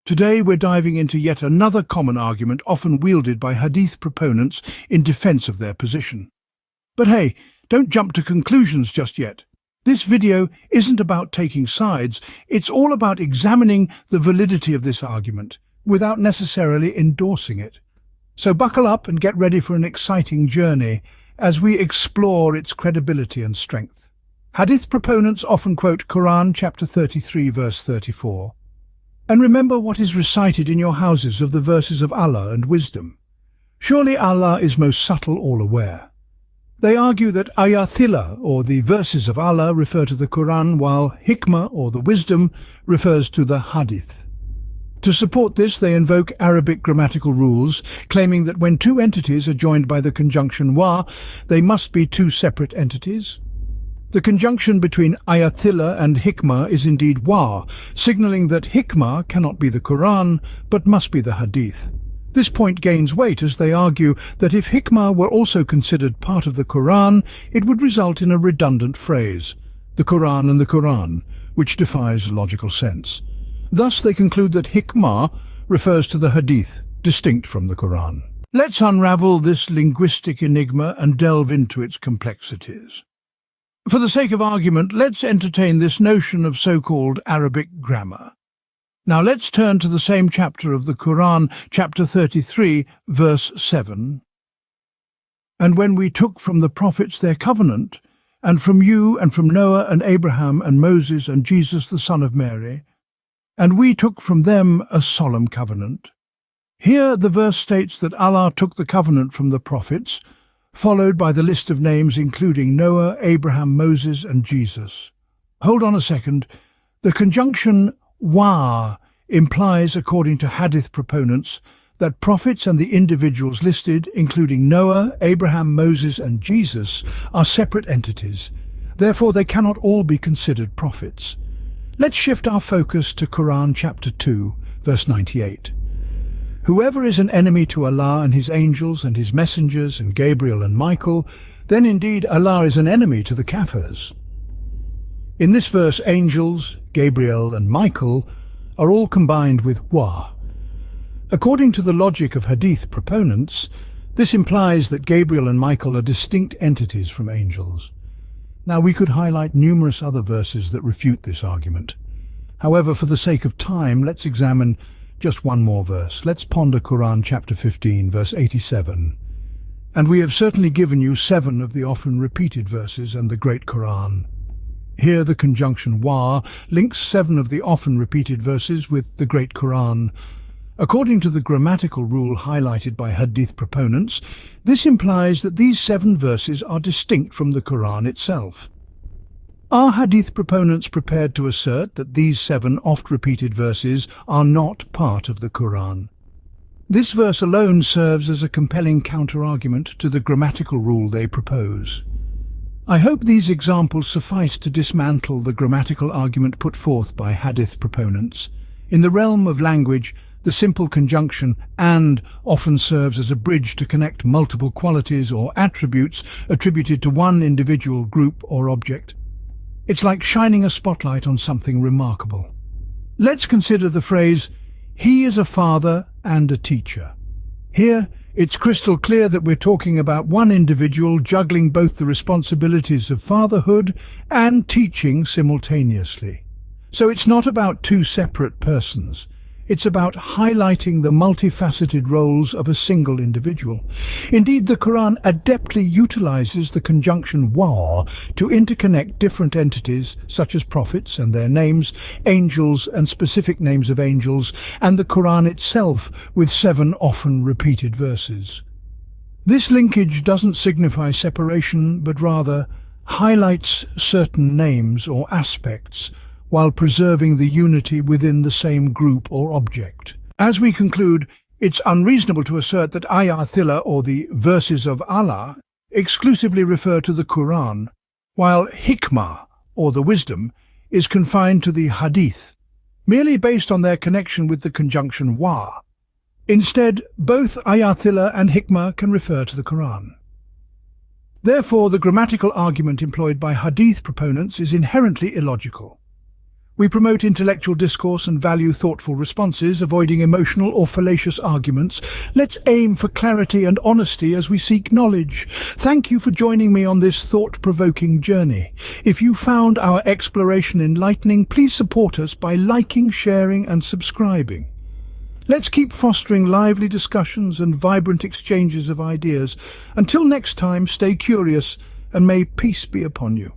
Today we're diving into yet another common argument often wielded by Hadith proponents in defense of their position. But hey, don't jump to conclusions just yet. This video isn't about taking sides, it's all about examining the validity of this argument, without necessarily endorsing it. So buckle up and get ready for an exciting journey as we explore its credibility and strength. Hadith proponents often quote Quran chapter 33 verse 34. And remember what is recited in your houses of the verses of Allah and wisdom. Surely Allah is most subtle, all aware. They argue that ayathillah, or the verses of Allah, refer to the Quran, while hikmah, or the wisdom, refers to the hadith. To support this, they invoke Arabic grammatical rules, claiming that when two entities are joined by the conjunction wa, they must be two separate entities. The conjunction between ayathillah and hikmah is indeed wa, signaling that hikmah cannot be the Quran, but must be the hadith. This point gains weight as they argue that if hikmah were also considered part of the Quran, it would result in a redundant phrase, the Quran and the Quran, which defies logical sense. Thus they conclude that hikmah refers to the hadith, distinct from the Quran. Let's unravel this linguistic enigma and delve into its complexities. For the sake of argument, let's entertain this notion of so-called Arabic grammar. Now let's turn to the same chapter of the Quran, chapter 33, verse 7. And when we took from the prophets their covenant, and from you and from Noah and Abraham and Moses and Jesus the son of Mary, and we took from them a solemn covenant. Here the verse states that Allah took the covenant from the prophets, followed by the list of names including Noah, Abraham, Moses and Jesus. Hold on a second. The conjunction wa implies, according to hadith proponents, that prophets and the individuals listed, including Noah, Abraham, Moses and Jesus, are separate entities. Therefore they cannot all be considered prophets. Let's shift our focus to Quran chapter 2, verse 98. Whoever is an enemy to Allah and his angels and his messengers and Gabriel and Michael, then indeed Allah is an enemy to the Kafirs. In this verse, angels, Gabriel and Michael are all combined with wa. According to the logic of hadith proponents, this implies that Gabriel and Michael are distinct entities from angels. Now we could highlight numerous other verses that refute this argument. However, for the sake of time, let's examine just one more verse. Let's ponder Quran chapter 15, verse 87. And we have certainly given you 7 of the often repeated verses and the great Quran. Here the conjunction wa links 7 of the often repeated verses with the great Quran. According to the grammatical rule highlighted by hadith proponents, this implies that these 7 verses are distinct from the Quran itself. Are hadith proponents prepared to assert that these 7 oft-repeated verses are not part of the Quran? This verse alone serves as a compelling counter-argument to the grammatical rule they propose. I hope these examples suffice to dismantle the grammatical argument put forth by hadith proponents. In the realm of language, the simple conjunction "and" often serves as a bridge to connect multiple qualities or attributes attributed to one individual group or object. It's like shining a spotlight on something remarkable. Let's consider the phrase, "He is a father and a teacher." Here, it's crystal clear that we're talking about one individual juggling both the responsibilities of fatherhood and teaching simultaneously. So it's not about 2 separate persons. It's about highlighting the multifaceted roles of a single individual. Indeed, the Quran adeptly utilizes the conjunction wa to interconnect different entities such as prophets and their names, angels and specific names of angels, and the Quran itself with 7 often repeated verses. This linkage doesn't signify separation, but rather highlights certain names or aspects while preserving the unity within the same group or object. As we conclude, it's unreasonable to assert that ayathillah, or the verses of Allah, exclusively refer to the Quran, while hikmah, or the wisdom, is confined to the hadith, merely based on their connection with the conjunction wa. Instead, both ayathillah and hikmah can refer to the Quran. Therefore, the grammatical argument employed by hadith proponents is inherently illogical. We promote intellectual discourse and value thoughtful responses, avoiding emotional or fallacious arguments. Let's aim for clarity and honesty as we seek knowledge. Thank you for joining me on this thought-provoking journey. If you found our exploration enlightening, please support us by liking, sharing, and subscribing. Let's keep fostering lively discussions and vibrant exchanges of ideas. Until next time, stay curious and may peace be upon you.